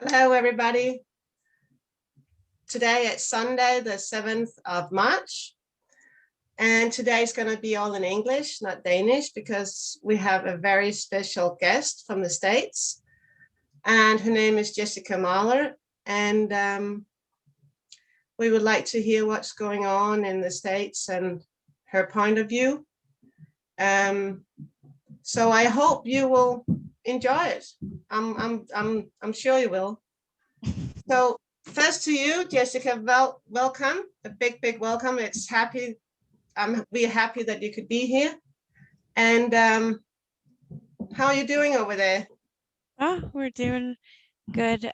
Hello, everybody. Today it's Sunday, the 7th of March. And today's going to be all in English, not Danish, because we have a very special guest from the States. And her name is Jessica Mahler. And we would like to hear what's going on in the States and her point of view. So I hope you will enjoy it. I'm sure you will. So first to you, Jessica, welcome, a big welcome. We're happy that you could be here. And how are you doing over there? Oh, we're doing good.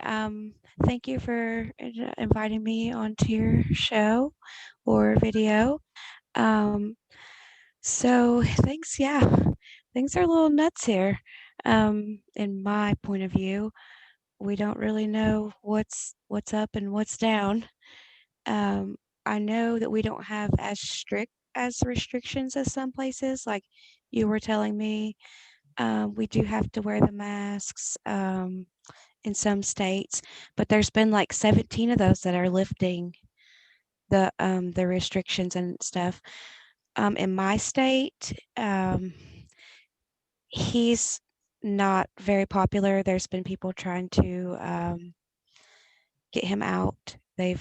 Thank you for inviting me onto your show or video. Um, so thanks. Yeah, things are a little nuts here. In my point of view, we don't really know what's up and what's down. Um, I know that we don't have as strict as restrictions as some places, like you were telling me. We do have to wear the masks. In some states, but there's been like 17 of those that are lifting the restrictions and stuff. In my state, he's not very popular. There's been people trying to get him out. They've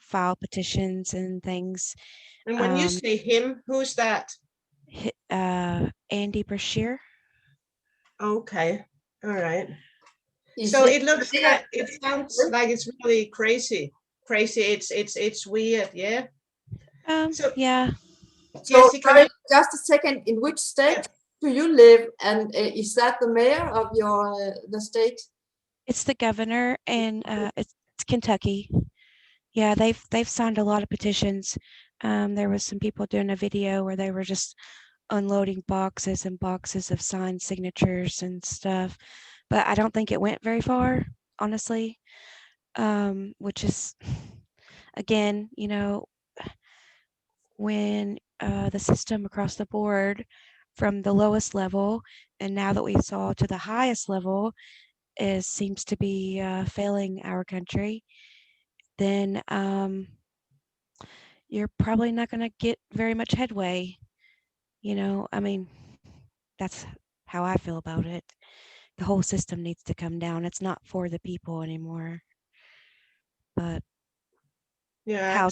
filed petitions and things. And when you say him, who's that? Andy Brashear. Okay, all right. Is So it it sounds like it's really crazy. Crazy. It's weird, yeah. So Yeah. so? Jessica, Sorry, just a second. In which state do you live, and is that the mayor of your the state? It's the governor, and it's Kentucky. Yeah, they've signed a lot of petitions. There was some people doing a video where they were just unloading boxes and boxes of signed signatures and stuff, but I don't think it went very far, honestly. Which is, again, when the system across the board, from the lowest level, and now that we saw to the highest level, seems to be failing our country, then you're probably not going to get very much headway. I mean, that's how I feel about it. The whole system needs to come down. It's not for the people anymore. But yeah,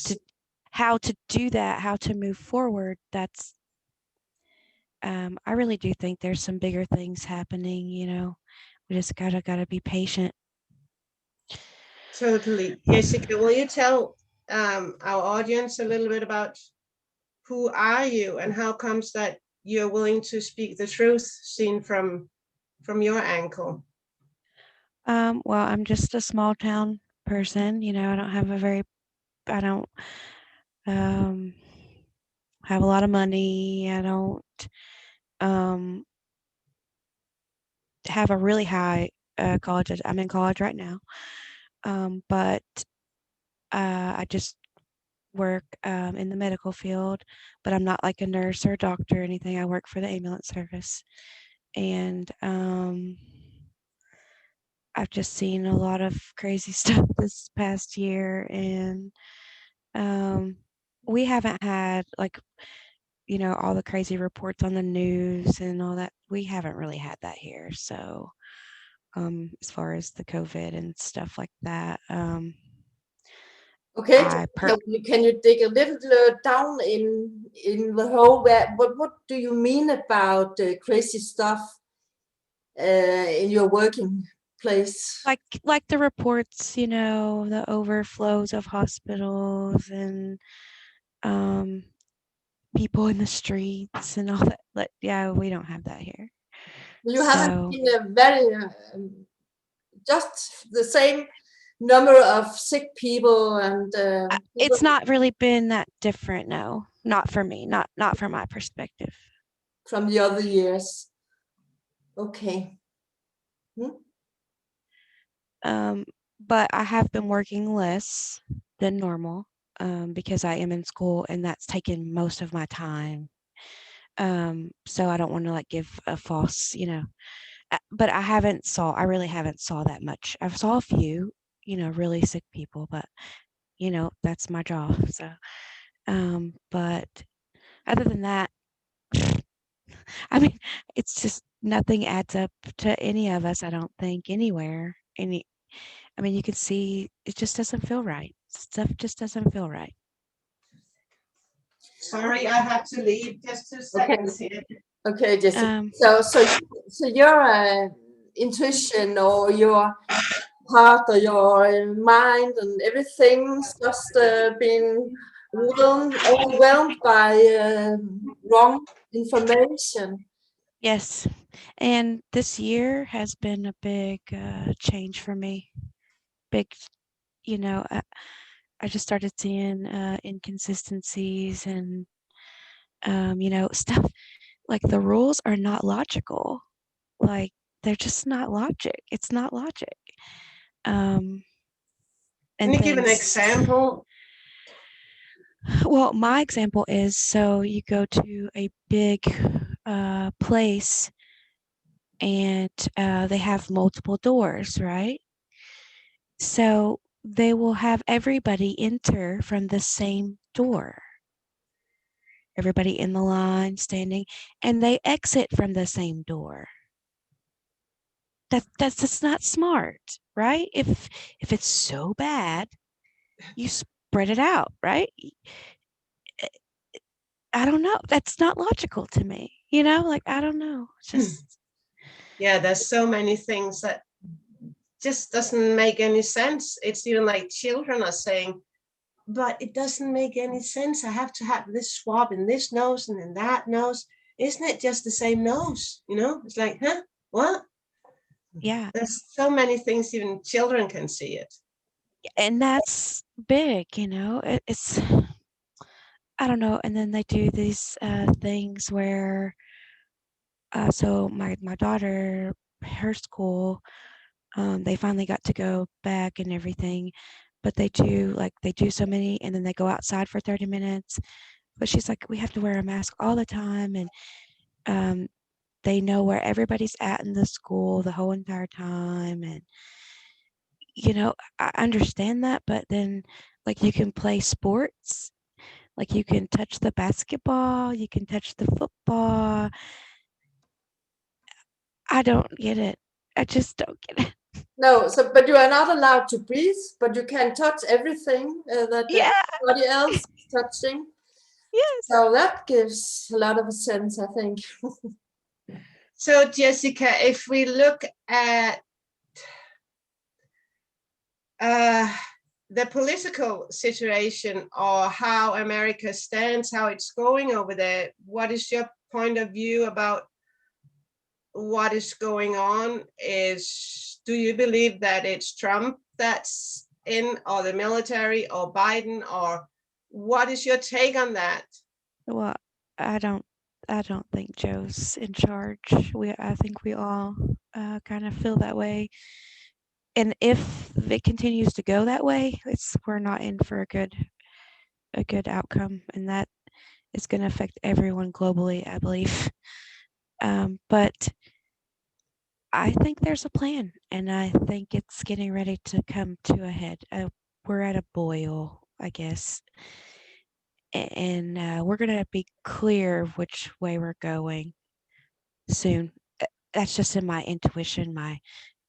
how to do that, how to move forward, that's I really do think there's some bigger things happening. We just gotta be patient. totally. Jessica, will you tell our audience a little bit about who are you and how comes that you're willing to speak the truth seen from your angle? Well, I'm just a small town person. I don't um have a lot of money. I don't um have a really high college. I'm in college right now. But I just work in the medical field, but I'm not like a nurse or a doctor or anything. I work for the ambulance service. And I've just seen a lot of crazy stuff this past year. And we haven't had, like, all the crazy reports on the news and all that. We haven't really had that here. So, as far as the COVID and stuff like that, Okay, I per can you dig a little down in the whole? What do you mean about crazy stuff in your working place? like the reports, the overflows of hospitals and um people in the streets and all that. Like, yeah, we don't have that here. You haven't So seen a very just the same number of sick people and it's not really been that different. No, not for me, not from my perspective. from the other years. Okay. Um, but I have been working less than normal because I am in school and that's taken most of my time. So I don't want to like give a false, But I really haven't saw that much. I've saw a few, really sick people, but that's my job. So, but other than that, I mean, it's just nothing adds up to any of us, I don't think, anywhere. I mean, you can see it just doesn't feel right. Stuff just doesn't feel right. Sorry, I have to leave. Just 2 seconds here. Okay, Jessica. Um, So your intuition or your heart or your mind and everything's just been overwhelmed by wrong information. yes. And this year has been a big change for me. Big, I just started seeing inconsistencies and, stuff like the rules are not logical. Like they're just not logic. It's not logic. Can And you give an things, example? well, my example is so you go to a big place and they have multiple doors, right? So they will have everybody enter from the same door. Everybody in the line standing, and they exit from the same door. That's just not smart, right? If it's so bad, you spread it out, right? I don't know. That's not logical to me. Like I don't know. It's just Yeah, there's so many things that just doesn't make any sense. It's even like children are saying, but it doesn't make any sense. I have to have this swab in this nose and in that nose. Isn't it just the same nose? It's like, huh? What? yeah. There's so many things even children can see it. And that's big, it's I don't know. And then they do these things where so my daughter, her school, they finally got to go back and everything, but they do so many and then they go outside for 30 minutes. But she's like, we have to wear a mask all the time, and um, they know where everybody's at in the school the whole entire time. And I understand that, but then like you can play sports, like you can touch the basketball, you can touch the football. I don't get it. I just don't get it. No, but you are not allowed to breathe, but you can touch everything that Yeah. everybody else is touching. Yes. So that gives a lot of sense, I think. So, Jessica, if we look at the political situation or how America stands, how it's going over there, what is your point of view about what is going on? Do you believe that it's Trump that's in, or the military, or Biden, or what is your take on that? Well, I don't think Joe's in charge. I think we all kind of feel that way. And if it continues to go that way, we're not in for a good outcome, and that is going to affect everyone globally, I believe. But I think there's a plan, and I think it's getting ready to come to a head. We're at a boil, I guess, and we're going to be clear of which way we're going soon. That's just in my intuition, my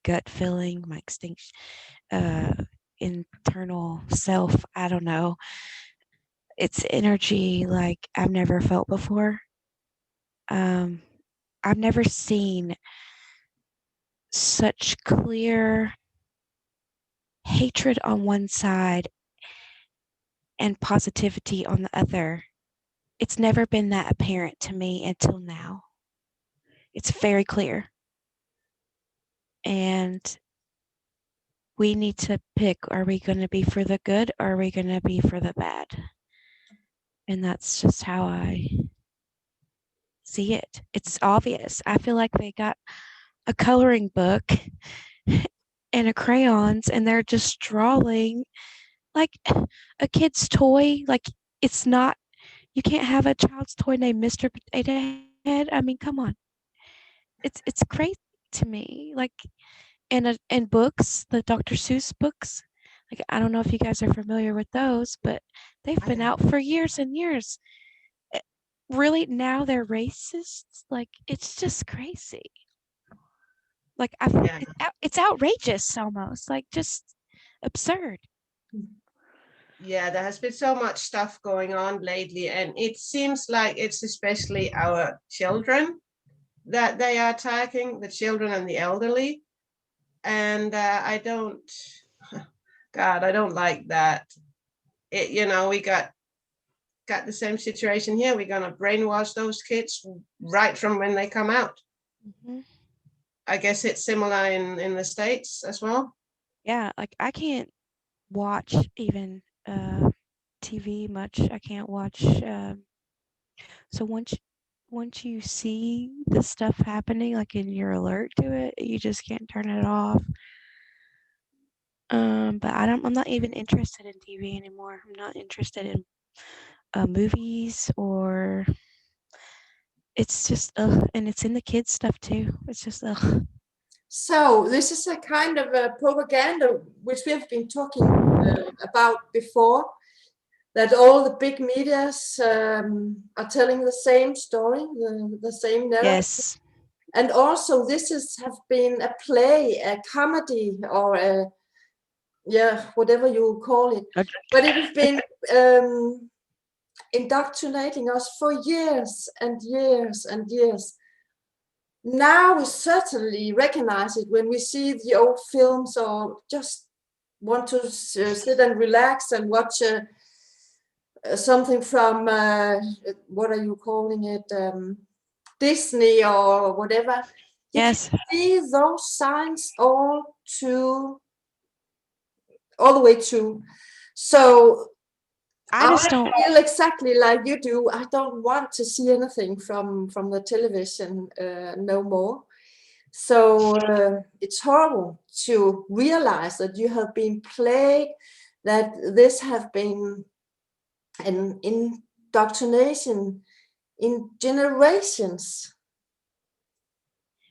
gut feeling, my extinction, internal self. I don't know. It's energy like I've never felt before. I've never seen such clear hatred on one side and positivity on the other. It's never been that apparent to me until now. It's very clear. And we need to pick, are we going to be for the good or are we going to be for the bad? And that's just how I see it. It's obvious. I feel like they got a coloring book and a crayons and they're just drawing like a kid's toy. Like it's not, you can't have a child's toy named Mr. Potato Head. I mean, come on. It's crazy. to me. Like in books, the Dr. Seuss books. Like I don't know if you guys are familiar with those, but they've been out for years and years. Eh, Really, now they're racists. Like it's just crazy. Like Yeah. it's outrageous almost. Like just absurd. Yeah, there has been so much stuff going on lately, and it seems like it's especially our children that they are attacking, the children and the elderly. And I don't, God, I don't like that. We got the same situation here. We're gonna brainwash those kids right from when they come out. Hmm. I guess it's similar in the States as well. Yeah, like I can't watch even TV much. I can't watch. So once you see the stuff happening, like and you're alert to it, you just can't turn it off. But I'm not even interested in TV anymore. I'm not interested in movies or it's just and it's in the kids stuff too. It's just So this is a kind of a propaganda which we have been talking about before, that all the big medias are telling the same story, the same narrative. Yes. And also this have been a play, a comedy, or whatever you call it. But it has been indoctrinating us for years and years and years. Now we certainly recognize it when we see the old films, or just want to sit and relax and watch something from what are you calling it, Disney or whatever. You Yes. can see those signs all the way through. So I just I don't. feel exactly like you do. I don't want to see anything from the television no more. So it's horrible to realize that you have been played, that this have been an indoctrination in generations.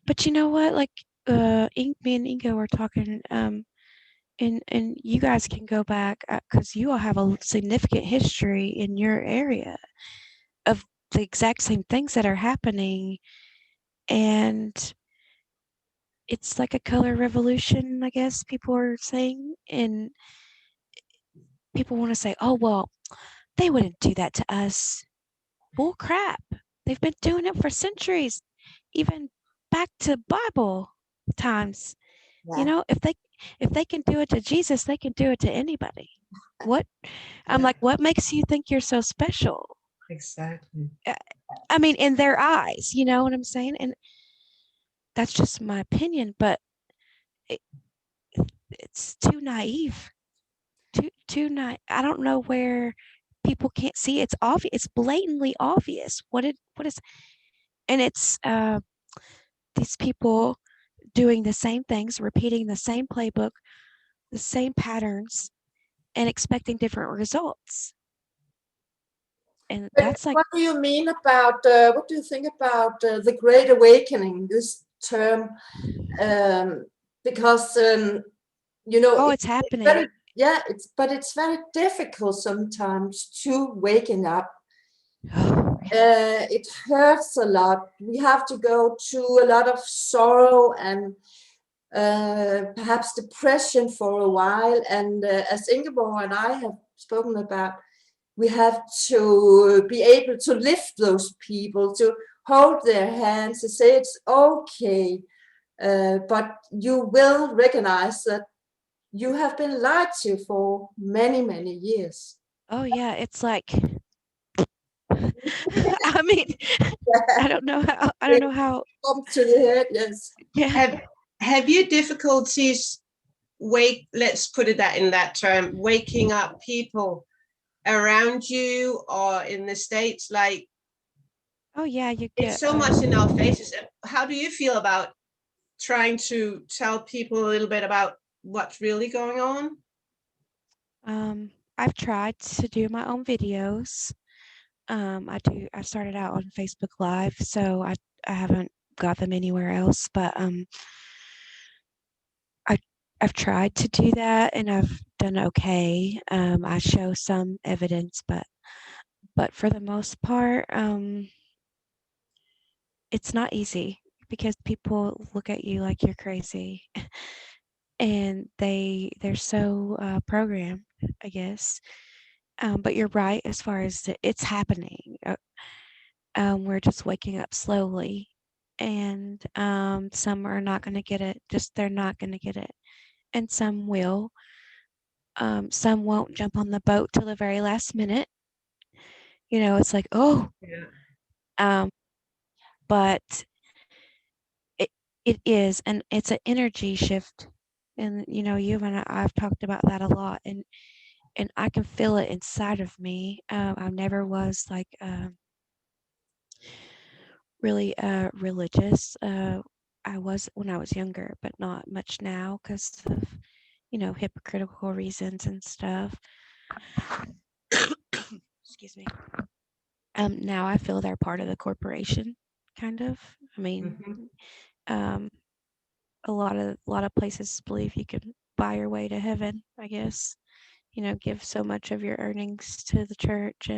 But you know what? Like, me and Ingo were talking. And you guys can go back because you all have a significant history in your area of the exact same things that are happening, and it's like a color revolution, I guess people are saying, and people want to say, "Oh well, they wouldn't do that to us." Bull crap! They've been doing it for centuries, even back to Bible times. You Yeah. know, if they can do it to Jesus, they can do it to anybody. What I'm Yeah, like, what makes you think you're so special? exactly. Uh, I mean, in their eyes, you know what I'm saying? And that's just my opinion, but it, it's too naive. Too naive. I don't know where people can't see. It's obvious. It's blatantly obvious. What is, and it's these people doing the same things, repeating the same playbook, the same patterns, and expecting different results. And But that's like, what do you mean about, what do you think about the Great Awakening, this term? Because, oh, it's it's happening. very, it's very difficult sometimes to waken up. It hurts a lot. We have to go through a lot of sorrow and perhaps depression for a while. And as Ingeborg and I have spoken about, we have to be able to lift those people, to hold their hands, to say it's okay, but you will recognize that you have been lied to for many, many years. Oh yeah, it's like I mean, I don't It know how comes to the head, yes. yeah. Have you difficulties let's put it that in that term, waking up people around you or in the States? Like, Oh yeah, you it's get so much in our faces. How do you feel about trying to tell people a little bit about what's really going on? I've tried to do my own videos. I started out on Facebook Live, so I haven't got them anywhere else, but I've tried to do that and I've done okay. I show some evidence, but for the most part, it's not easy because people look at you like you're crazy, and they're so programmed, I guess. But you're right as far as it's happening. We're just waking up slowly, and some are not going to get it. Just they're not going to get it, and some will. Some won't jump on the boat till the very last minute. You know, it's like, oh, Yeah. but it is, and it's an energy shift. And you know, you and I've talked about that a lot, and I can feel it inside of me. I never was like really religious. I was when I was younger, but not much now because of, you know, hypocritical reasons and stuff. Excuse me. Now I feel they're part of the corporation, kind of. I mean, um, a lot of places believe you can buy your way to heaven, I guess. You know, give so much of your earnings to the church,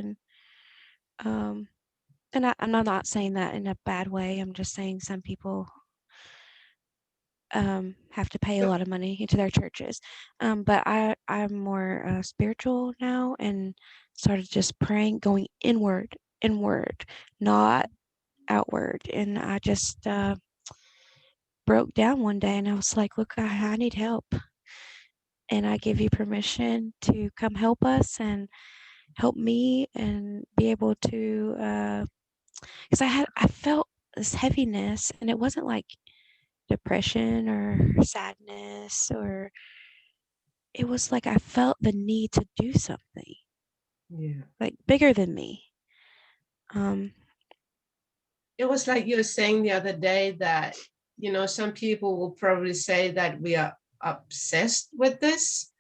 um, and I'm not saying that in a bad way. I'm just saying some people have to pay a lot of money into their churches. But I'm more spiritual now and started just praying, going inward, not outward. And I just broke down one day and I was like, look, I need help. And I give you permission to come help us and help me and be able to, because I felt this heaviness, and it wasn't like depression or sadness, or it was like I felt the need to do something Yeah. like bigger than me. It was like you were saying the other day that, you know, some people will probably say that we are obsessed with this,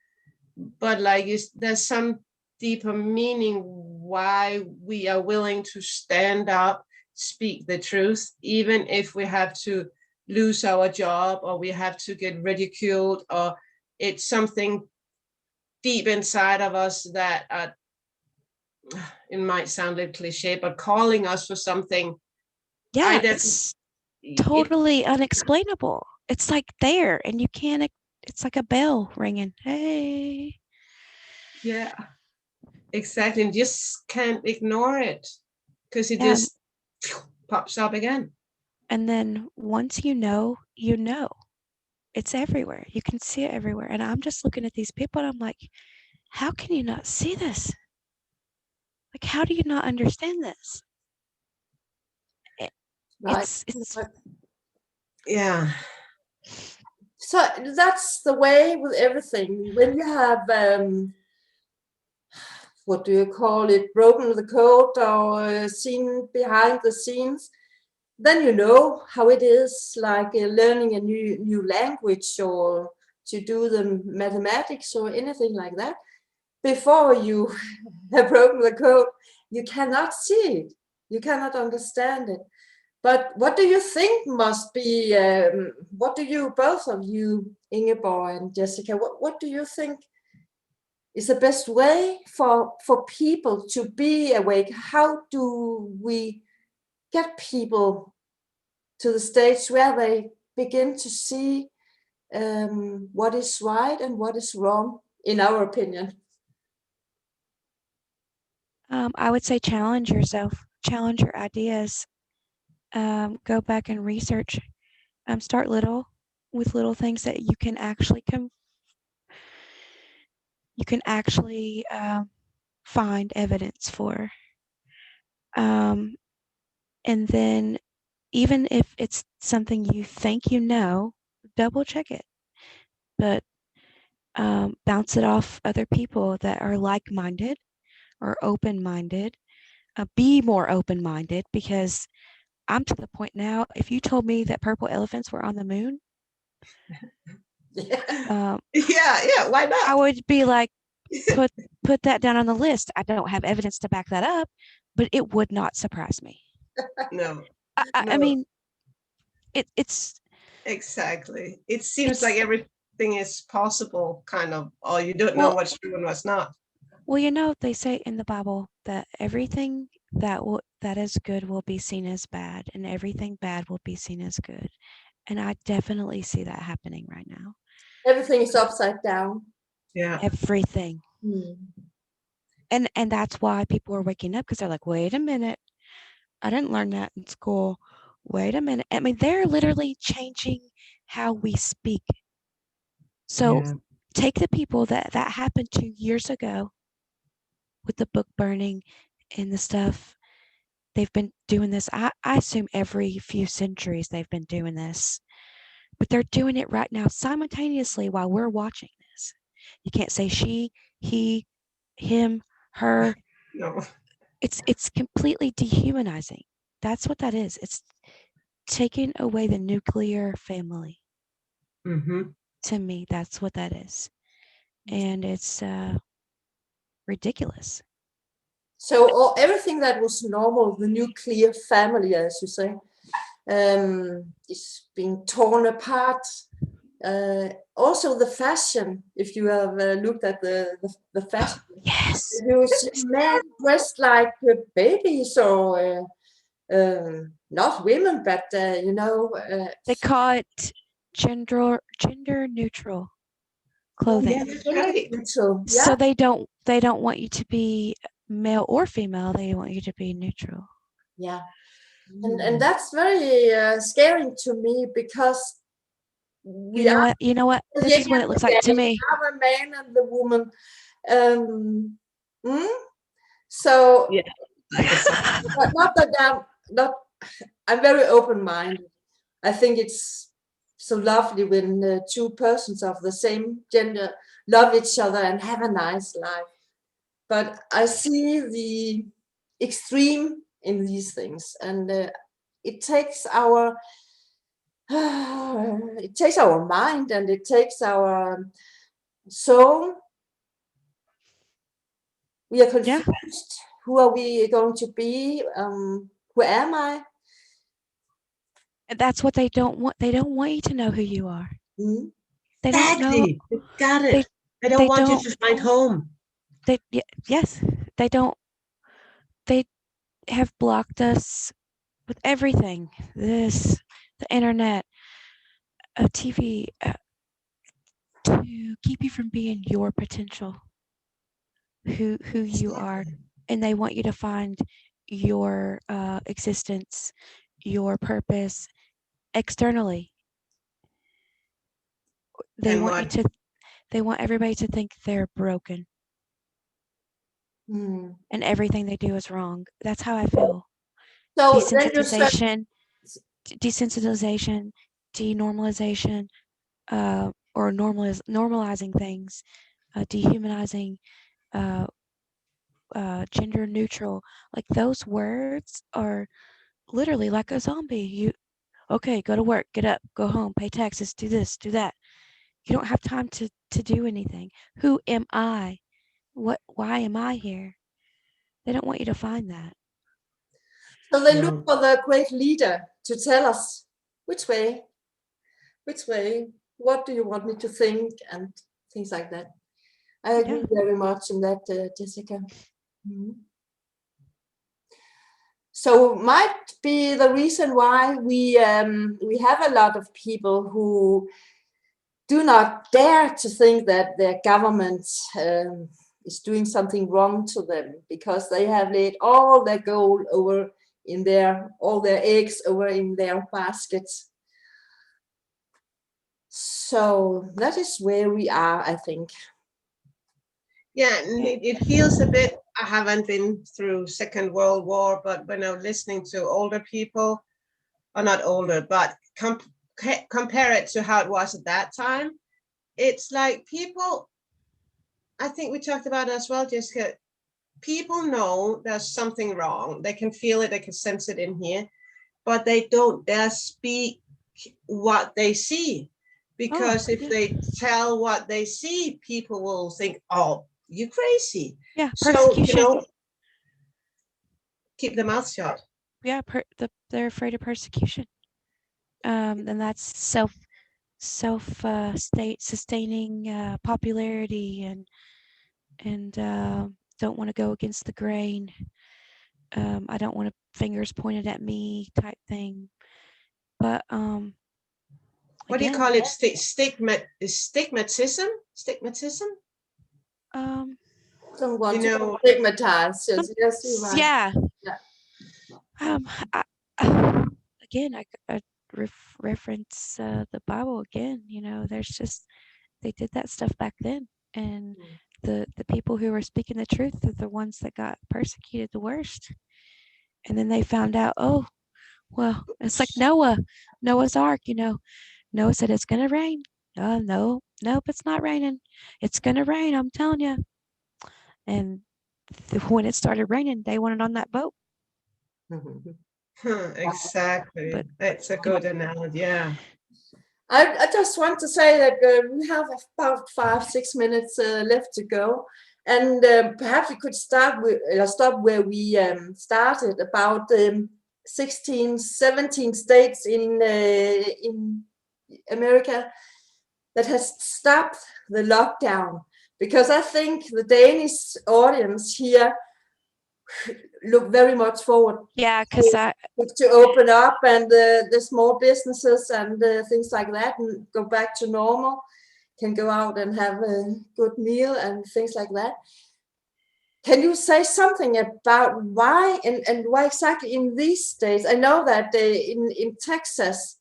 but like there's some deeper meaning why we are willing to stand up, speak the truth, even if we have to lose our job or we have to get ridiculed, or it's something deep inside of us that it might sound a little cliche, but calling us for something. Yeah, it's totally unexplainable. It's like there, and you can't. It's like a bell ringing. Hey. Yeah, exactly. And just can't ignore it because it Yeah, just pops up again. and then once you know, you know. It's everywhere. You can see it everywhere. And I'm just looking at these people and I'm like, how can you not see this? Like, how do you not understand this? Right. It's Yeah. So that's the way with everything. When you have what do you call it, broken the code or seen behind the scenes, then you know how it is, like learning a new language or to do the mathematics or anything like that. Before you have broken the code, you cannot see it, you cannot understand it. But what do you think must be, what do you, both of you, Ingeborg and Jessica, what do you think is the best way for people to be awake? How do we get people to the stage where they begin to see what is right and what is wrong, in our opinion? I would say challenge yourself, challenge your ideas, go back and research. Start little with little things that you can actually find evidence for. And then even if it's something you think you know, double check it. But bounce it off other people that are like-minded or open-minded. Be more open-minded, because I'm to the point now, if you told me that purple elephants were on the moon, Yeah, why not? I would be like, put that down on the list. I don't have evidence to back that up, but it would not surprise me. No. I mean, it's Exactly. It seems it's like everything is possible, kind of, or you don't know well what's true and what's not. well, they say in the Bible that everything that is good will be seen as bad, and everything bad will be seen as good. And I definitely see that happening right now. Everything is upside down. Yeah. Everything. And that's why people are waking up, because they're like, wait a minute, I didn't learn that in school. Wait a minute. I mean, they're literally changing how we speak. So Yeah. take the people that happened 2 years ago with the book burning and the stuff. They've been doing this. I assume every few centuries they've been doing this, but they're doing it right now simultaneously while we're watching this. You can't say she, he, him, her. No. It's completely dehumanizing. That's what that is. It's taking away the nuclear family. Mm-hmm. To me, that's what that is. And it's ridiculous. So everything that was normal, the nuclear family, as you say, is being torn apart. Also the fashion, if you have looked at the fashion, Yes. you see men dressed like babies, or not women, but They call it gender neutral clothing. Yeah, that's right. neutral. So Yeah, they don't want you to be male or female. They want you to be neutral. yeah, and that's very scary to me, because we are You know what? the This yin is what and it the looks like to yang, me. our man and the woman. Um, mm? So Yeah. Like it's not that not. I'm very open-minded. I think it's so lovely when two persons of the same gender love each other and have a nice life. But I see the extreme in these things, and it takes our mind, and it takes our soul. We are Yeah, confused. Who are we going to be? Who am I? that's what they don't want. They don't want you to know who you are. Mm. They don't know. exactly. You got They it. I don't they want you don't. to find home. Yes. They don't. They have blocked us with everything. The internet, TV, to keep you from being your potential, who you are, and they want you to find your existence, your purpose externally. They And want you what? to. They want everybody to think they're broken Mm. and everything they do is wrong. That's how I feel. So then you said, Desensitization, desensitization, denormalization, or normalizing things, dehumanizing, uh, gender neutral. Like those words are literally like a zombie. Okay, go to work, get up, go home, pay taxes, do this, do that. You don't have time to do anything. Who am I? Why am I here? They don't want you to find that. so they look No. for the great leader to tell us which way, what do you want me to think, and things like that. I agree Yeah. very much in that, Jessica. Mhm. So might be the reason why we have a lot of people who do not dare to think that their government is doing something wrong to them, because they have laid all their gold over in all their eggs over in their baskets. So that is where we are, I think. Yeah, and it feels a bit, I haven't been through Second World War, but when I'm listening to older people, or not older, but compare it to how it was at that time, it's like people, I think we talked about it as well, Jessica, people know there's something wrong. They can feel it, they can sense it in here, but they don't dare speak what they see. Because if Yeah. they tell what they see, people will think, oh, you crazy. Yeah, So, persecution. keep their mouth shut. Yeah, they're afraid of persecution. then that's state sustaining popularity and don't want to go against the grain. I don't want fingers pointed at me type thing. But What do you again, call it? Stigmatism? Stigmatism? Don't want You to know, stigmatize. Yes, yes, you're right. yeah. Yeah. I, again, I reference the Bible again. You know, there's just they did that stuff back then, and the people who were speaking the truth are the ones that got persecuted the worst. And then they found out, oh, well, it's like Noah's Ark. You know, Noah said it's gonna rain. No, nope, it's not raining. It's gonna rain. I'm telling you. And when it started raining, they wanted on that boat. exactly. But It's a good analogy. Yeah. I just want to say that we have about 5-6 minutes left to go, and perhaps we could start with stop where we started about 16, 17 states in America that has stopped the lockdown, because I think the Danish audience here look very much forward yeah, because to open up and the small businesses and things like that and go back to normal, can go out and have a good meal and things like that. Can you say something about why and why exactly in these states? I know that in Texas,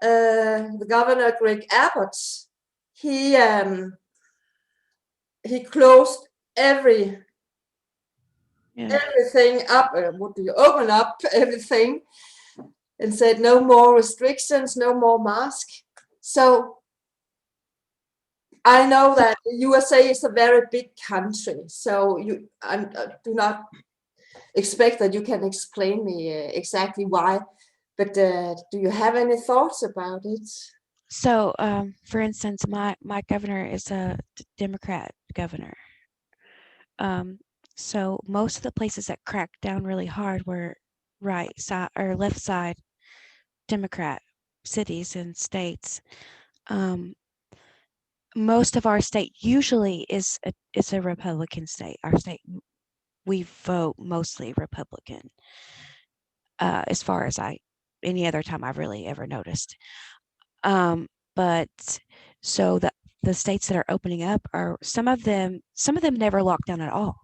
the governor Greg Abbott, he closed everything up. Would you open up everything and said no more restrictions, no more mask. So I know that the USA is a very big country, so I do not expect that you can explain me exactly why, but do you have any thoughts about it? So, for instance, my governor is a Democrat governor. So most of the places that cracked down really hard were right side or left side Democrat cities and states. Most of our state usually is a Republican state. Our state, we vote mostly Republican. As far as any other time I've really ever noticed. But so the states that are opening up are some of them never locked down at all.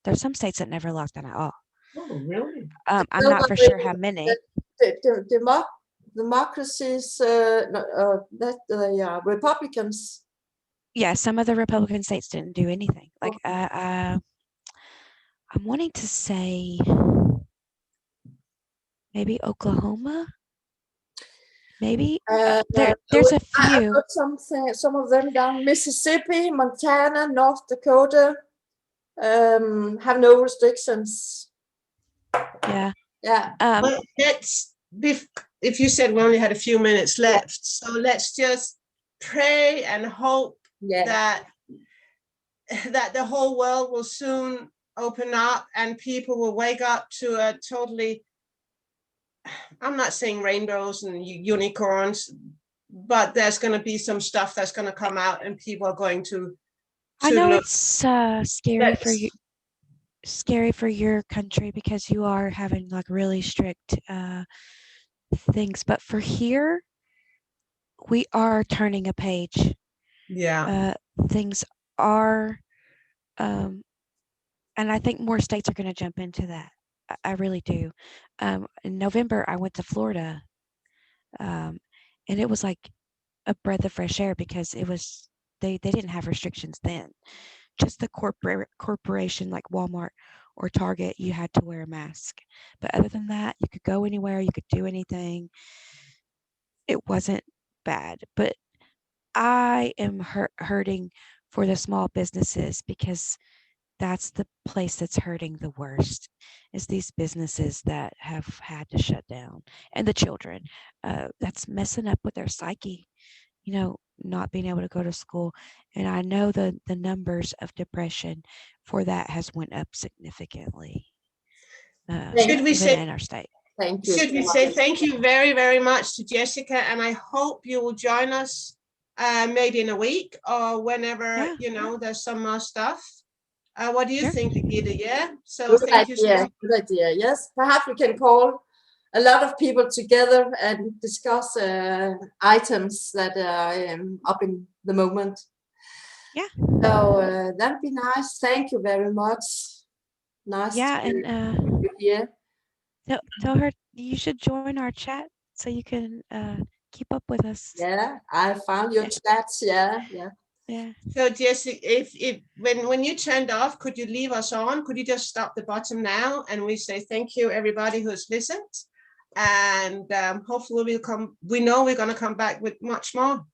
There's some states that never locked down at all. Oh, really? I'm No, not but for sure how many. The democracies that the Republicans. Yeah, some of the Republican states didn't do anything. Like I'm wanting to say maybe Oklahoma. Maybe there's a I few. got some of them down Mississippi, Montana, North Dakota have no restrictions. Yeah. Yeah. Well, if you said we only had a few minutes left, so let's just pray and hope that the whole world will soon open up and people will wake up to a totally, I'm not saying rainbows and unicorns, but there's going to be some stuff that's going to come out and people are going to I know look. it's scary for your country because you are having like really strict things, but for here we are turning a page. Yeah. Things are and I think more states are going to jump into that. I really do. In November I went to Florida, and it was like a breath of fresh air because it was they didn't have restrictions then. Just the corporation like Walmart or Target, you had to wear a mask. But other than that, you could go anywhere, you could do anything. It wasn't bad. But I am hurting for the small businesses because that's the place that's hurting the worst is these businesses that have had to shut down and the children. That's messing up with their psyche, not being able to go to school. And I know the numbers of depression for that has went up significantly, Should we even say in our state. Thank you Should so we much. say thank you very, very much to Jessica, and I hope you will join us maybe in a week or whenever, Yeah. you know, there's some more stuff. What do you Sure. think, Gitte? Yeah. So Good thank you so idea. much. Good idea. Yes, perhaps we can call a lot of people together and discuss items that are up in the moment. Yeah. So that'd be nice. Thank you very much. Nice Yeah, to and have you here. tell her you should join our chat so you can keep up with us. Yeah, I found your Yeah. chats. Yeah, yeah. Yeah. So Jessica, if when you turned off, could you leave us on? Could you just stop the button now and we say thank you everybody who's listened, and hopefully we'll come. We know we're going to come back with much more.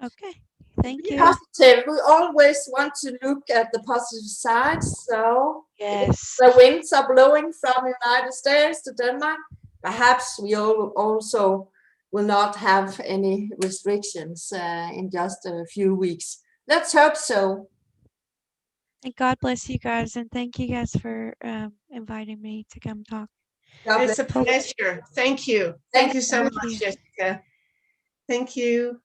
Okay. Thank Be you. positive. We always want to look at the positive side. So if Yes. the winds are blowing from the United States to Denmark, perhaps we also will not have any restrictions in just a few weeks. Let's hope so. And God bless you guys, and thank you guys for inviting me to come talk. God It's a bless you. pleasure. Thank you. Thank you so Thank much, you. Jessica. Thank you.